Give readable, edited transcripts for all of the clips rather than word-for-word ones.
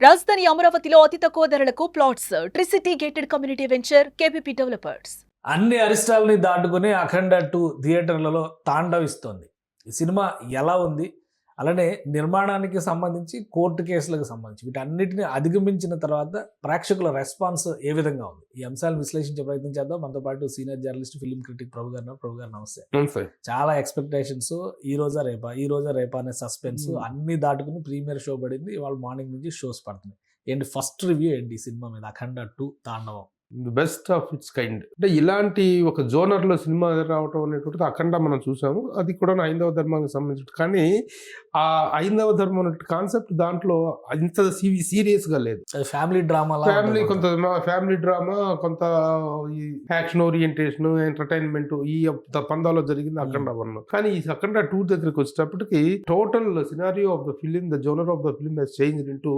రాజధాని అమరావతిలో అతి తక్కువ ధరలకు plots. Tricity gated community venture KPP developers. అన్ని అరిష్టాలని దాటుకుని అఖండ 2 థియేటర్లలో తాండవిస్తోంది. ఈ సినిమా ఎలా ఉంది, అలానే నిర్మాణానికి సంబంధించి, కోర్టు కేసులకు సంబంధించి వీటన్నిటిని అధిగమించిన తర్వాత ప్రేక్షకుల రెస్పాన్స్ ఏ విధంగా ఉంది, ఈ అంశాలను విశ్లేషించే ప్రయత్నం చేద్దాం. మనతో పాటు సీనియర్ జర్నలిస్ట్, ఫిల్మ్ క్రిటిక్ ప్రభు గారు నమస్తే. చాలా ఎక్స్పెక్టేషన్స్, ఈ రోజా రేపా అనే సస్పెన్స్ అన్ని దాటుకుని ప్రీమియర్ షో పడింది. ఇవాళ మార్నింగ్ నుంచి షోస్ పడుతున్నాయి. ఏంటి ఫస్ట్ రివ్యూ ఏంటి ఈ సినిమా మీద, అఖండ 2 తాండవం? The best of it's kind. అంటే ఇలాంటి ఒక జోనర్లో సినిమా రావటం అనేటువంటిది అఖండ మనం చూసాము. అది కూడా ఐదవ ధర్మానికి సంబంధించి. కానీ ఆ ఐదవ ధర్మం అనే కాన్సెప్ట్ దాంట్లో ఇంత సీరియస్గా లేదు. ఫ్యామిలీ డ్రామా, కొంత ఫ్యామిలీ డ్రామా, కొంత ఈ యాక్షన్ ఓరియంటేషన్, ఎంటర్టైన్మెంట్ ఈ పందాలో జరిగింది అఖండ 1. కానీ ఈ అఖండ 2 దగ్గరికి వచ్చేటప్పటికి total scenario of the film, the genre of the film has changed into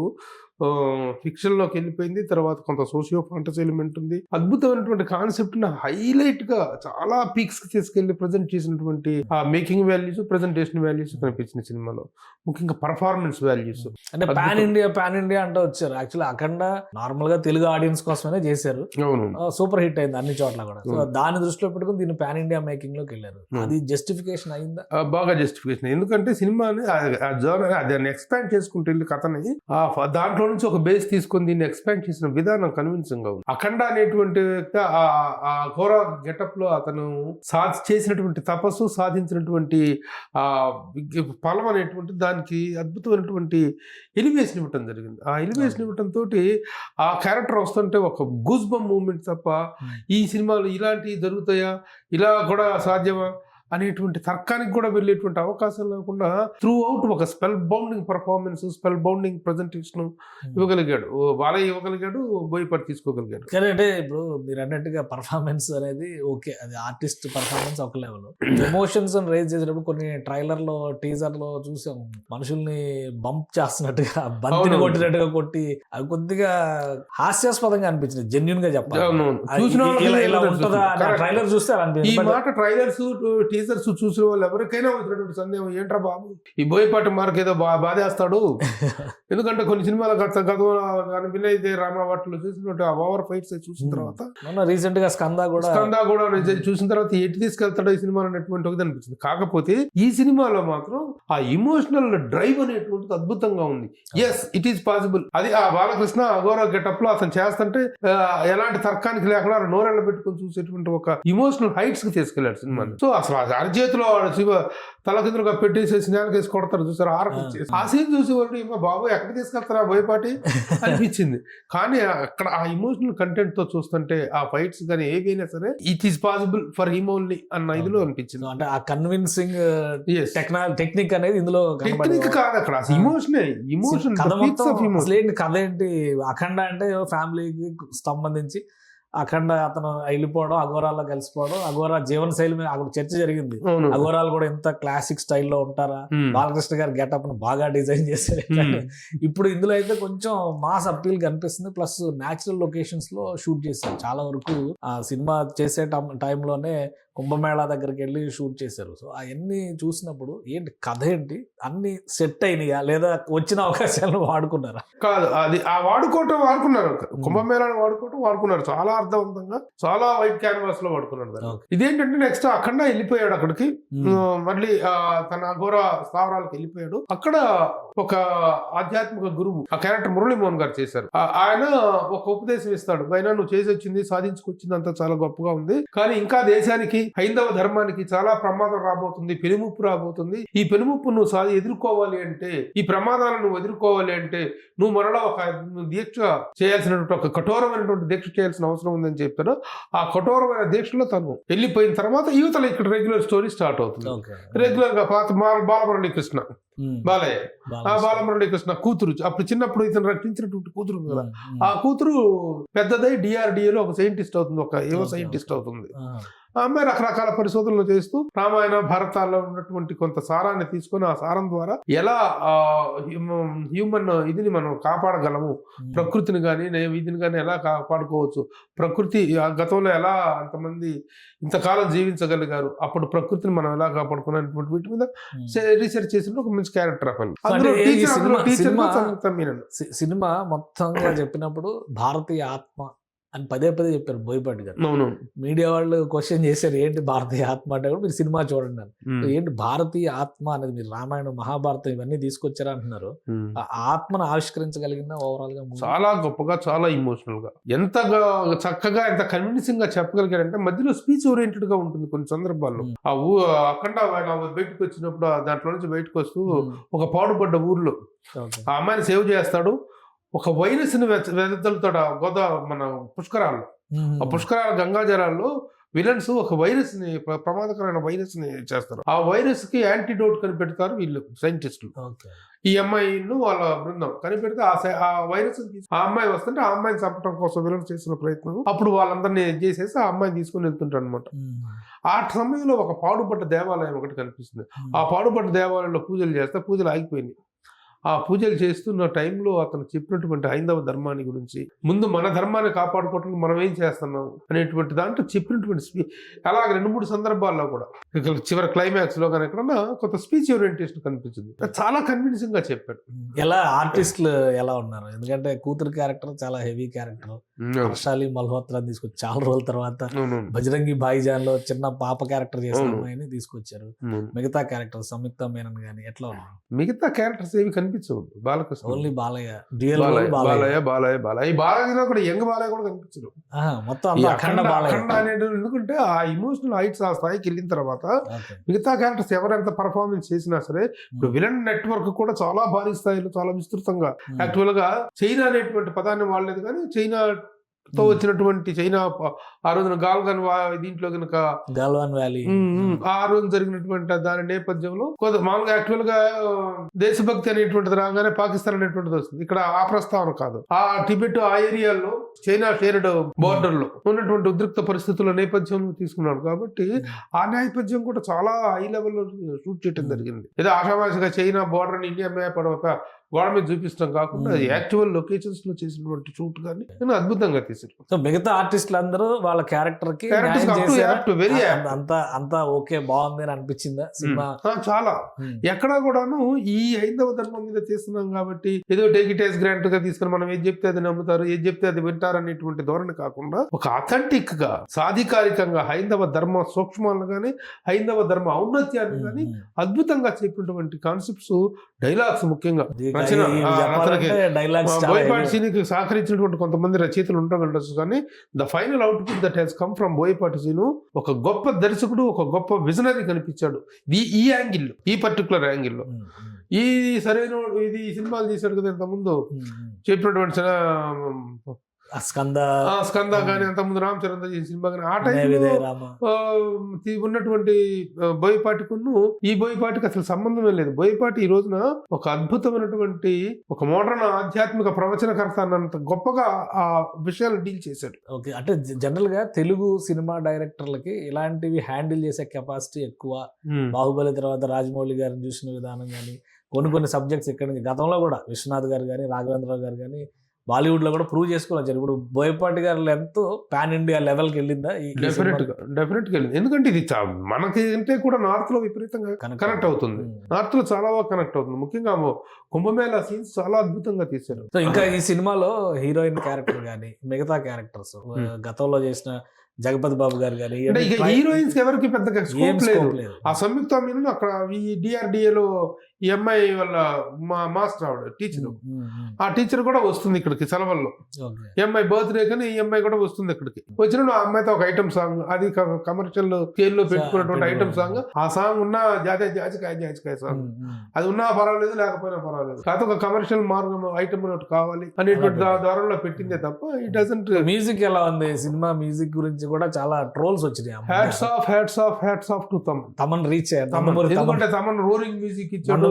ఫిక్షన్లోకి వెళ్ళిపోయింది. తర్వాత కొంత సోషియో ఫాంటసీ ఎలిమెంట్ ఉంది. అద్భుతమైనటువంటి కాన్సెప్ట్ని హైలైట్గా చాలా పీక్స్కి తీసుకెళ్లి ప్రజెంట్ చేసినటువంటి ఆ మేకింగ్ వాల్యూస్, ప్రజెంటేషన్ వాల్యూస్ కనిపించిన సినిమాలో, ముఖ్యంగా పర్ఫార్మెన్స్ వాల్యూస్. అంటే పాన్ ఇండియా అంటే వచ్చారు. యాక్చువల్లీ అఖండ నార్మల్ గా తెలుగు ఆడియన్స్ కోసమే చేశారు. సూపర్ హిట్ అయింది అన్ని చోట్ల కూడా. సో దాన్ని దృష్టిలో పెట్టుకుని దీన్ని పాన్ ఇండియా మేకింగ్ లోకి వెళ్ళారు. అది జస్టిఫికేషన్ అయిందా? బాగా జస్టిఫికేషన్. ఎందుకంటే సినిమాని దాన్ని ఎక్స్పాండ్ చేసుకుంటే కథని దాంట్లో నుంచి ఒక బేస్ తీసుకొని దీన్ని ఎక్స్పాండ్ చేసిన విధానం కన్విన్సింగ్ గా ఉంది. అఖండ అనేటువంటి ఆ ఘోర గెటప్ లో అతను చేసినటువంటి తపస్సు, సాధించినటువంటి ఫలం అనేటువంటి దానికి అద్భుతమైనటువంటి ఎలివేషన్ ఇవ్వటం జరిగింది. ఆ ఎలివేషన్ ఇవ్వటం తోటి ఆ క్యారెక్టర్ వస్తుంటే ఒక గూస్ బంప్ మూమెంట్ తప్ప ఈ సినిమాలు ఇలాంటివి జరుగుతాయా, ఇలా కూడా సాధ్యమా అనేటువంటి తర్కానికి కూడా వెళ్ళేటువంటి అవకాశం లేకుండా త్రూ అవుట్ ఒక spell bounding performance, spell bounding presentation ఇవ్వగలిగాడు. బాలయ్య ఇవ్వగలిగాడు, బోయపాటి తీసుకోగలిగాడు. కానీ అంటే ఇప్పుడు మీరు అన్నట్టుగా పర్ఫార్మెన్స్ అనేది ఓకే, అది ఆర్టిస్ట్ పర్ఫార్మెన్స్ ఒక లెవెల్. ఎమోషన్స్ రైజ్ చేసేటప్పుడు కొన్ని ట్రైలర్లో, టీజర్లో చూసాం మనుషుల్ని బంప్ చేస్తున్నట్టుగా, బంతిని కొట్టినట్టుగా కొట్టి, అవి కొద్దిగా హాస్యాస్పదంగా అనిపించింది. జెన్యున్ గా చెప్పాలి. ట్రైలర్ చూస్తే ఈ మాట ట్రైలర్స్, టీజర్స్ చూసిన వాళ్ళు ఎవరికైనా వచ్చినటువంటి సందేహం, ఏంట్రా బాబు ఈ బోయపాటి మార్క్ ఏదో బాధేస్తాడు. ఎందుకంటే కొన్ని సినిమాల గతంలో వినయ్ రామావట్లో చూసినట్టు ఆ ఓవర్ ఫైట్స్ చూసిన తర్వాత, రీసెంట్ గా స్కందా కూడా చూసిన తర్వాత ఎటు తీసుకెళ్తాడో ఈ సినిమా అనేటువంటి ఒకటి అనిపించింది. కాకపోతే ఈ సినిమాలో మాత్రం ఆ ఇమోషనల్ డ్రైవ్ అనేటువంటిది అద్భుతంగా ఉంది. Yes, it is possible. అది ఆ బాలకృష్ణ అఘోర గెటప్ లో అతను చేస్తుంటే ఎలాంటి తర్కానికి లేకుండా నోరెళ్ళ పెట్టుకుని చూసేటువంటి ఒక ఇమోషనల్ హైట్స్ కి తీసుకెళ్లాడు సినిమాని. సో అసలు అరచేతిలో శివ తలకిందులుగా పెట్టేసి స్నానకేసి కొడతారు చూసారు, ఆ సీన్ చూసి వాళ్ళు బాబు ఎక్కడ తీసుకెళ్తారా బోయపాటి అనిపించింది. కానీ అక్కడ ఆ ఇమోషనల్ కంటెంట్ తో చూస్తుంటే ఆ ఫైట్స్ కానీ ఏవైనా సరే it is possible for him only అన్న ఇదిలో అనిపించింది. అంటే ఆ కన్విన్సింగ్ టెక్నిక్ అనేది ఇందులో టెక్నిక్ కాదు, అక్కడ ఇమోషన్ కథ ఏంటి. అఖండ అంటే ఫ్యామిలీకి సంబంధించి అఖండ అతను వెళ్ళిపోవడం, అఘోరాల్లో కలిసిపోవడం, అఘోరా జీవన శైలి మీద అక్కడ చర్చ జరిగింది. అఘోరాలు కూడా ఎంత క్లాసిక్ స్టైల్లో ఉంటారా, బాలకృష్ణ గారి గెటప్ ను బాగా డిజైన్ చేశారు. ఇప్పుడు ఇందులో అయితే కొంచెం మాస్ అప్పీల్ కనిపిస్తుంది. ప్లస్ న్యాచురల్ లొకేషన్స్ లో షూట్ చేశారు. చాలా వరకు ఆ సినిమా చేసే టైంలోనే కుంభమేళా దగ్గరికి వెళ్ళి షూట్ చేశారు. సో అవన్నీ చూసినప్పుడు ఏంటి కథ ఏంటి, అన్ని సెట్ అయినాయా లేదా వచ్చిన అవకాశాలను వాడుకున్నారా? కాదు, అది ఆ వాడుకున్నారు. కుంభమేళాను వాడుకున్నారు చాలా అర్థవంతంగా, చాలా వైట్ క్యాన్వాస్ లో వాడుకున్నాడు. ఇదేంటంటే నెక్స్ట్ అఖండ వెళ్ళిపోయాడు అక్కడికి, మళ్ళీ తన అఘోర స్థావరాలకు వెళ్ళిపోయాడు. అక్కడ ఒక ఆధ్యాత్మిక గురువు, ఆ క్యారెక్టర్ మురళీమోహన్ గారు చేశారు. ఆయన ఒక ఉపదేశం ఇస్తాడు, అయినా నువ్వు చేసి వచ్చింది, సాధించుకొచ్చింది అంతా చాలా గొప్పగా ఉంది, కానీ ఇంకా దేశానికి, హైందవ ధర్మానికి చాలా ప్రమాదం రాబోతుంది, పెనుముప్పు రాబోతుంది. ఈ పెనుముప్పు నువ్వు ఎదుర్కోవాలి అంటే, ఈ ప్రమాదాలను నువ్వు ఎదుర్కోవాలి అంటే నువ్వు మరలా ఒక దీక్ష చేయాల్సినటువంటి, ఒక కఠోరమైనటువంటి దీక్ష చేయాల్సిన అవసరం ఉందని చెప్తాడు. ఆ కఠోరమైన దీక్షలో తను వెళ్ళిపోయిన తర్వాత యువతలో ఇక్కడ రెగ్యులర్ స్టోరీ స్టార్ట్ అవుతుంది. రెగ్యులర్ గా పాత బాలమురళీకృష్ణ, బాలయ్య, ఆ బాలమురళీకృష్ణ కూతురు, అప్పుడు చిన్నప్పుడు ఇతను రక్షించినటువంటి కూతురు కదా, ఆ కూతురు పెద్దదై డిఆర్డిఏలో ఒక సైంటిస్ట్ అవుతుంది, ఒక యువ సైంటిస్ట్ అవుతుంది. ఆ అమ్మాయి రకరకాల పరిశోధనలు చేస్తూ రామాయణ భారతాల్లో ఉన్నటువంటి కొంత సారాన్ని తీసుకొని ఆ సారం ద్వారా ఎలా హ్యూమన్ ఇదిని మనం కాపాడగలము, ప్రకృతిని కానీ వీధిని కానీ ఎలా కాపాడుకోవచ్చు, ప్రకృతి గతంలో ఎలా అంతమంది ఇంతకాలం జీవించగలిగారు, అప్పుడు ప్రకృతిని మనం ఎలా కాపాడుకునేటువంటి వీటి మీద రీసెర్చ్ చేసిన ఒక డిఫరెన్స్ క్యారెక్టర్ ఆఫ్ అంటే ఈ సినిమా సంయుక్త మీనన్. సినిమా మొత్తంగా చెప్పినప్పుడు భారతీయ ఆత్మ అని పదే పదే చెప్పారు బోయపాటి గారు. అవునవును. మీడియా వాళ్ళు క్వశ్చన్ చేశారు ఏంటి భారతీయ ఆత్మ అంటే కూడా మీరు సినిమా చూడండి అని. ఏంటి భారతీయ ఆత్మ అనేది మీరు రామాయణం మహాభారతం ఇవన్నీ తీసుకొచ్చారా అంటున్నారు. ఆ ఆత్మను ఆవిష్కరించగలిగిందా ఓవరాల్ గా movie? చాలా గొప్పగా, చాలా ఇమోషనల్ గా, ఎంతగా చక్కగా, ఎంత కన్విన్సింగ్ గా చెప్పగలిగారంటే మధ్యలో స్పీచ్ ఓరియంటెడ్ గా ఉంటుంది కొన్ని సందర్భాల్లో. ఆ అఖండ బయటకు వచ్చినప్పుడు దాంట్లో నుంచి బయటకు వస్తూ ఒక పాడుపడ్డ ఊర్లో Okay. ఆ అమ్మాయిని సేవ్ చేస్తాడు. ఒక వైరస్ ని వెదజల్లుతాడు మన పుష్కరాల్లో. ఆ పుష్కరాల గంగాజలాల్లో విలన్స్ ఒక వైరస్ ని, ప్రమాదకరమైన వైరస్ ని చేస్తారు. ఆ వైరస్ కి యాంటీడోట్ కనిపెడతారు వీళ్ళు సైంటిస్టులు. Okay. ఈ అమ్మాయిను వాళ్ళ బృందం కనిపెడితే ఆ వైరస్ ఆ అమ్మాయి వస్తుంటే ఆ అమ్మాయిని చంపడం కోసం విలన్స్ చేసిన ప్రయత్నం. అప్పుడు వాళ్ళందరినీ చేసేసి ఆ అమ్మాయిని తీసుకుని వెళ్తుంటారు అనమాట. ఆ సమయంలో ఒక పాడుపడ్డ దేవాలయం ఒకటి కనిపిస్తుంది. ఆ పాడుపడ్డ దేవాలయంలో పూజలు చేస్తే పూజలు ఆగిపోయినాయి. ఆ పూజలు చేస్తున్న టైంలో అతను చెప్పినటువంటి హైందవ ధర్మాన్ని గురించి, ముందు మన ధర్మాన్ని కాపాడుకోవడానికి మనం ఏం చేస్తున్నాం అనేటువంటి దాంట్లో చెప్పినటువంటి అలాగే 2-3 సందర్భాల్లో కూడా చివరి క్లైమాక్స్ లో కానీ ఎక్కడన్నా కొంత స్పీచ్ ఓరియంటేషన్ కనిపించింది. చాలా కన్విన్సింగ్ గా చెప్పాడు. ఎలా ఆర్టిస్టులు ఎలా ఉన్నారు? ఎందుకంటే కూతురు క్యారెక్టర్ చాలా హెవీ క్యారెక్టర్. హర్షాలి మల్హోత్రా తీసుకొచ్చి చాలా రోజుల తర్వాత బజరంగి భాయిజాన్ లో చిన్న పాప క్యారెక్టర్ చేసిన అమ్మాయిని తీసుకొచ్చారు. మిగతా క్యారెక్టర్ సంయుక్త మేనన్ గానీ ఎట్లా ఉన్నారు? మిగతా క్యారెక్టర్స్ ఏవి కనిపించవు. బాలకృష్ణ ఓన్లీ బాలయ్య, బాలయ్య బాలయ్యలో కూడా యంగ్ బాలయ్య కూడా కనిపించదు. మొత్తం అఖండ అనేది ఎందుకంటే ఆ ఇమోషనల్ హైట్స్ ఆ స్థాయికి వెళ్ళిన తర్వాత మిగతా క్యారెక్టర్స్ ఎవరెంత పర్ఫార్మెన్స్ చేసినా సరే, ఇప్పుడు విలన్ నెట్వర్క్ కూడా చాలా భారీ స్థాయిలో, చాలా విస్తృతంగా, యాక్చువల్ గా చైనా అనేటువంటి పదాన్ని వాడలేదు కానీ చైనా తో వచ్చినటువంటి చైనా ఆ రోజున గాల్వాన్ దీంట్లో కనుక గాల్వాన్ వ్యాలీ ఆ రోజు జరిగినటువంటి దాని నేపథ్యంలో మామూలుగా యాక్చువల్ గా దేశభక్తి అనేటువంటిది రాగానే పాకిస్తాన్ అనేటువంటిది వస్తుంది. ఇక్కడ ఆ ప్రస్తావన కాదు. ఆ టిబెట్ ఆ ఏరియాలో చైనా షేర్డ్ బోర్డర్ లో ఉన్నటువంటి ఉద్రిక్త పరిస్థితుల నేపథ్యంలో తీసుకున్నాడు కాబట్టి ఆ నేపథ్యం కూడా చాలా హై లెవెల్లో షూట్ చేయడం జరిగింది. ఏదో ఆషామాషిగా చైనా బోర్డర్ ని ఇండియా మ్యాప్ గోడ మీద చూపిస్తాం కాకుండా అది యాక్చువల్ లొకేషన్స్ లో చేసినటువంటి షూట్ కానీ అద్భుతంగా తీసారు. సో మిగతా ఆర్టిస్టులు అందరూ వాళ్ళ క్యారెక్టర్ కి అంతా ఓకే బాగుంది అని అనిపించిందా సినిమా? చాలా. ఎక్కడా కూడాను ఈ హైందవ ధర్మం మీద తీస్తున్నాం కాబట్టి ఏదో టేక్ ఇట్ యాజ్ గ్రాంట్ గా తీసుకుని మనం ఏది చెప్తే అది నమ్ముతారు, ఏది చెప్తే అది వింటారు అనేటువంటి ధోరణి కాకుండా ఒక అథెంటిక్ గా, సాధికారికంగా హైందవ ధర్మ సూక్ష్మాలను కానీ హైందవ ధర్మ ఔన్నత్యాన్ని కానీ అద్భుతంగా చెప్పినటువంటి కాన్సెప్ట్స్, డైలాగ్స్ ముఖ్యంగా బోయపాటి సీనికి సహకరించినటువంటి కొంతమంది రచయితలు ఉండవచ్చు కానీ the final output that he's come from Boyapati Seenu ఒక గొప్ప దర్శకుడు, ఒక గొప్ప విజనరీ కనిపించాడు. ఈ యాంగిల్, ఈ పర్టికులర్ యాంగిల్లో ఈ సరైన ఇది సినిమాలు తీశాడు కదా ఇంతకుముందు చెప్పినటువంటి స్కంద కానీ అంతకుముందు రామ్ చరణ్ చేసిన సినిమా కానీ ఆ టైంలో ఉన్నటువంటి బోయపాటికును ఈ బోయపాటికి అసలు సంబంధమే లేదు. బోయపాటి ఈ రోజున ఒక అద్భుతమైనటువంటి ఒక మోడర్న్ ఆధ్యాత్మిక ప్రవచనకర్త అన్నంత గొప్పగా ఆ విషయాలు డీల్ చేశాడు. ఓకే, అంటే జనరల్ గా తెలుగు సినిమా డైరెక్టర్లకి ఇలాంటివి హ్యాండిల్ చేసే కెపాసిటీ ఎక్కువ. బాహుబలి తర్వాత రాజమౌళి గారిని చూసిన విధానం కానీ కొన్ని సబ్జెక్ట్స్ ఇక్కడ గతంలో కూడా విశ్వనాథ్ గారు కానీ రాఘవేంద్రరావు గారు కానీ బాలీవుడ్ లో కూడా ప్రూవ్ చేసుకోవచ్చు. ఇప్పుడు బోయపాటి గారు ఎంతో పాన్ ఇండియా లెవెల్కి వెళ్ళిందా? డెఫినెట్ గా వెళ్ళింది. ఎందుకంటే ఇది మనకి అంటే కూడా నార్త్ లో విపరీతంగా కనెక్ట్ అవుతుంది. నార్త్ లో చాలా బాగా కనెక్ట్ అవుతుంది. ముఖ్యంగా కుంభమేళా సీన్స్ చాలా అద్భుతంగా తీశారు. సో ఇంకా ఈ సినిమాలో హీరోయిన్ క్యారెక్టర్ కానీ మిగతా క్యారెక్టర్స్ గతంలో చేసిన జగపతి బాబు గారు కానీ హీరోయిన్స్ ఎవరికి పెద్దగా స్కోప్ లేదు. ఆ సంయుక్త మీనన్ అక్కడ ఈ డిఆర్డిఏలో ఈ అమ్మాయి వాళ్ళ మాస్టర్ ఆవిడ టీచర్, ఆ టీచర్ కూడా వస్తుంది ఇక్కడికి సెలవుల్లో. ఈ అమ్మాయి బర్త్డే కానీ ఈ అమ్మాయి కూడా వస్తుంది ఇక్కడికి. వచ్చిన ఆ అమ్మాయితో ఒక ఐటమ్ సాంగ్, అది కమర్షియల్ స్కేల్ లో పెట్టుకున్నటువంటి ఐటమ్ సాంగ్. ఆ సాంగ్ ఉన్న జాజికాయ సాంగ్ అది ఉన్నా పర్వాలేదు, లేకపోయినా పర్వాలేదు, కాకపోతే ఒక కమర్షియల్ మార్గం ఐటమ్ కావాలి అనేటువంటి ధోరణిలో పెట్టిందే తప్ప ఇట్ డజంట్. మ్యూజిక్ ఎలా ఉంది? సినిమా మ్యూజిక్ గురించి కూడా చాలా ట్రోల్స్ వచ్చినాయి. Hats off to Thaman reach ఎందుకంటే తమన్ రోరింగ్ మ్యూజిక్ ఇచ్చాడు,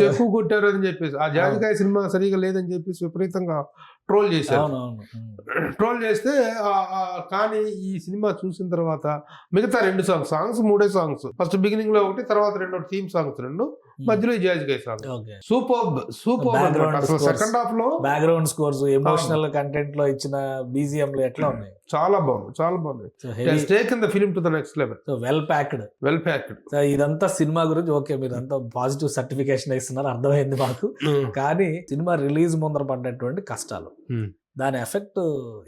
ఎక్కువ కొట్టారు అని చెప్పేసి. ఆ జాజికాయ సినిమా సరిగా లేదని చెప్పేసి విపరీతంగా ట్రోల్ చేశారు. అవునవును. ట్రోల్ చేస్తే కానీ ఈ సినిమా చూసిన తర్వాత మిగతా 2 సాంగ్స్ 3 సాంగ్స్, ఫస్ట్ బిగినింగ్ లో ఒకటి, తర్వాత 2 థీమ్ సాంగ్స్ 2, మధ్యలో ఈ జాజ్ గై సాంగ్. సూపర్ అసలు సెకండ్ హాఫ్ లో బ్యాక్గ్రౌండ్ స్కోర్స్, ఎమోషనల్ కంటెంట్ లో ఇచ్చిన BGM లు ఎట్లా ఉన్నాయి? చాలా బాగుంది. Taken the film to the next level. Well packed. ఇదంతా సినిమా గురించి ఓకే, మీరు అంతా పాజిటివ్ సర్టిఫికేషన్ ఇస్తున్నారు, అర్థమైంది మాకు. కానీ సినిమా రిలీజ్ ముందర పడ్డటువంటి కష్టాలు, దాని ఎఫెక్ట్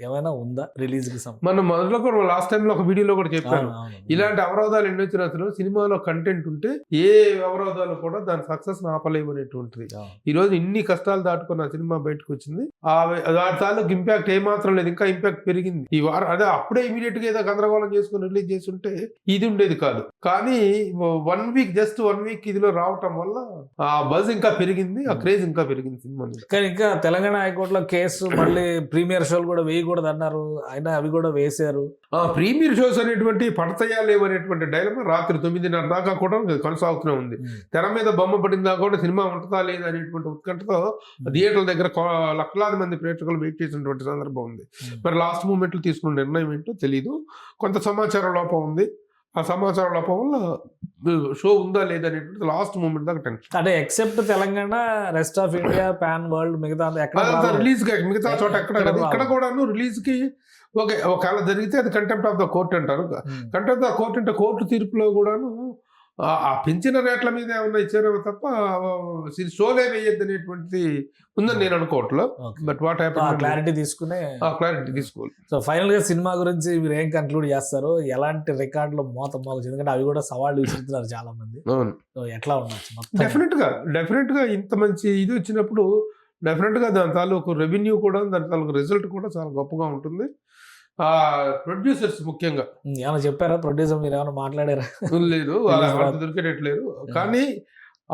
ఏమైనా ఉందా రిలీజ్ కి? మనం మొదట్లో కూడా లాస్ట్ టైం లో ఒక వీడియోలో కూడా చెప్పాను, ఇలాంటి అవరోధాలు ఎన్ని వచ్చినా అసలు సినిమాలో కంటెంట్ ఉంటే ఏ అవరోధాలు కూడా దాని సక్సెస్ ఆపలేవు అనేటువంటిది. ఈ రోజు ఇన్ని కష్టాలు దాటుకున్న సినిమా బయటకు వచ్చింది, వాటి తాలూకు ఇంపాక్ట్ ఏమాత్రం లేదు, ఇంకా ఇంపాక్ట్ పెరిగింది. ఈ వారం అదే అప్పుడే ఇమీడియట్ గా ఏదో గందరగోళం చేసుకుని రిలీజ్ చేసి ఉంటే ఇది ఉండేది కాదు. కానీ 1 వీక్ జస్ట్ 1 వీక్ ఇదిలో రావటం వల్ల ఆ బజ్ ఇంకా పెరిగింది, ఆ క్రేజ్ ఇంకా పెరిగింది సినిమా. కానీ ఇంకా తెలంగాణ హైకోర్టులో కేసు మళ్ళీ ప్రీమియర్ షోలు కూడా వేయకూడదు అన్నారు, అయినా అవి కూడా వేసారు. ప్రీమియర్ షోస్ అనేటువంటి పడతాయా లేవనేటువంటి డైలమా రాత్రి 9:30 దాకా కూడా కొనసాగుతూనే ఉంది. తెర మీద బొమ్మ పడిందా కూడా సినిమా ఉంటుందా లేదా అనేటువంటి ఉత్కంఠతో థియేటర్ల దగ్గర లక్షలాది మంది ప్రేక్షకులు వెయిట్ చేసినటువంటి సందర్భం ఉంది. మరి లాస్ట్ మూమెంట్ లో తీసుకున్న నిర్ణయం ఏంటో తెలియదు, కొంత సమాచార లోపం ఉంది. ఆ సమాచార లోపం వల్ల షో ఉందా లేదా అనేటువంటి లాస్ట్ మూమెంట్ దాకా టెన్షన్. అంటే except Telangana, rest of India, pan world, మిగతా రిలీజ్ మిగతా చోట ఇక్కడ కూడాను రిలీజ్ కి ఒకవేళ జరిగితే అది కంటెంప్ట్ ఆఫ్ ద కోర్ట్ అంటారు. కంటెంప్ట్ ఆఫ్ కోర్ట్ అంటే కోర్టు తీర్పులో కూడాను ఆ పెంచిన రేట్ల మీద ఏమన్నా ఇచ్చారో తప్ప షోలే వేయద్దు అనేటువంటిది ఉందని నేను అనుకోవట్లేదు. బట్ వాట్ క్లారిటీ తీసుకోవాలి. సో ఫైనల్ గా సినిమా గురించి మీరు ఏం కన్క్లూడ్ చేస్తారు? ఎలాంటి రికార్డులు మోగుతుంది? ఎందుకంటే అవి కూడా సవాళ్ళు విసురుతున్నారు చాలా మంది. సో ఎట్లా ఉండొచ్చు? డెఫినెట్ గా ఇంత మంచి ఇది వచ్చినప్పుడు డెఫినెట్ గా దాని తాలూకు రెవెన్యూ కూడా, దాని తాలూకు రిజల్ట్ కూడా చాలా గొప్పగా ఉంటుంది. ప్రొడ్యూసర్స్ ముఖ్యంగా ఏమైనా చెప్పారా? ప్రొడ్యూసర్ మీరు ఏమైనా మాట్లాడారా? లేదు, వాళ్ళు దొరికేటట్లేదు. కానీ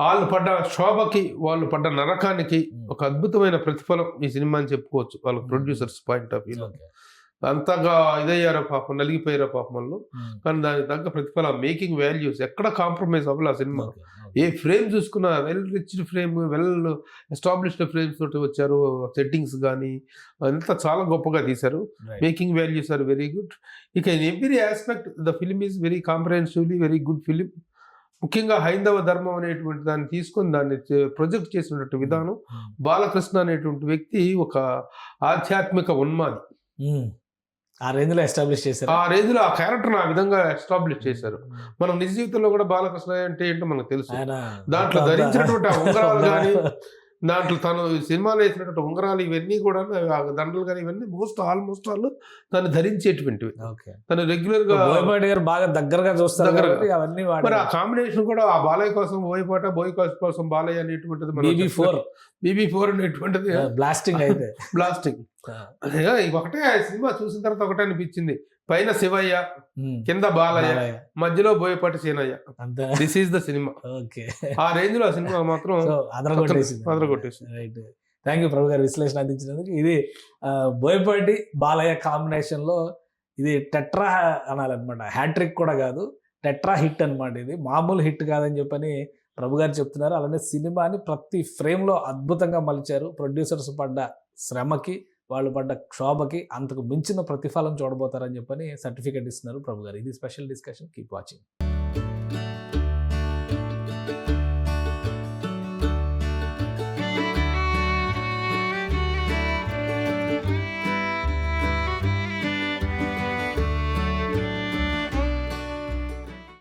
వాళ్ళు పడ్డ శోభకి, వాళ్ళు పడ్డ నరకానికి ఒక అద్భుతమైన ప్రతిఫలం ఈ సినిమా అని చెప్పుకోవచ్చు. వాళ్ళ ప్రొడ్యూసర్స్ పాయింట్ ఆఫ్ వ్యూలో అంతగా ఇదయ్యారో పాపం, నలిగిపోయారో పాపం వాళ్ళు. కానీ దానికి తగ్గ ప్రతిఫలం, మేకింగ్ వాల్యూస్ ఎక్కడ కాంప్రమైజ్ అవ్వాలి ఆ సినిమా. ఏ ఫ్రేమ్ చూసుకున్నా well reached frame, well established frames తోటి వచ్చారు. సెట్టింగ్స్ కానీ అంతా చాలా గొప్పగా తీశారు. Making values are very good. ఇక in every aspect the film is very comprehensively very good film. ముఖ్యంగా హైందవ ధర్మం అనేటువంటి దాన్ని తీసుకొని దాన్ని ప్రొజెక్ట్ చేసినటువంటి విధానం, బాలకృష్ణ అనేటువంటి వ్యక్తి ఒక ఆధ్యాత్మిక ఉన్మాది. ఆ రేంజ్ లో ఎస్టాబ్లిష్ చేశారు. ఆ రేంజ్ లో ఆ క్యారెక్టర్ ఆ విధంగా ఎస్టాబ్లిష్ చేశారు. మనం నిజ జీవితంలో కూడా బాలకృష్ణ అంటే ఏంటో మనకు తెలుసు. దాంట్లో ధరించినటువంటి ఉంగరాలు కానీ, దాంట్లో తను సినిమాలో వేసినటువంటి ఉంగరాలు ఇవన్నీ కూడా, దండలు కానీ ఇవన్నీ ఆల్మోస్ట్ ఆల్ తను ధరించేటువంటివి. తను రెగ్యులర్ గా బాగా దగ్గరగా చూస్తారు. మరి ఆ కాంబినేషన్ కూడా ఆ బాలయ్య కోసం బోయపాట, బోయపాట కోసం బాలయ్య అనేటువంటిది BB4 అనేటువంటిది బ్లాస్టింగ్. ఒకటే సినిమా చూసిన తర్వాత ఒకటే అనిపించింది, పైన శివయ్య, కింద బాలయ్య, మధ్యలో Boyapati Seenayya. This is the cinema. ఆ రేంజ్ లో ఆ సినిమా మాత్రం అదరగొట్టేసింది. థ్యాంక్ యూ ప్రభు గారు విశ్లేషణ అందించినందుకు. ఇది బోయపాటి బాలయ్య కాంబినేషన్ లో ఇది టెట్రా అనాలన్నమాట. హ్యాట్రిక్ కూడా కాదు, టెట్రా హిట్ అనమాట. ఇది మామూలు హిట్ కాదని చెప్పని ప్రభు గారు చెప్తున్నారు. అలానే సినిమాని ప్రతి ఫ్రేమ్ లో అద్భుతంగా మలిచారు. ప్రొడ్యూసర్స్ పడ్డ శ్రమకి, వాళ్ళు పడ్డ క్షోభకి అంతకు మించిన ప్రతిఫలం చూడబోతారని చెప్పని సర్టిఫికేట్ ఇస్తున్నారు ప్రభు గారు. ఇది స్పెషల్ డిస్కషన్. Keep watching.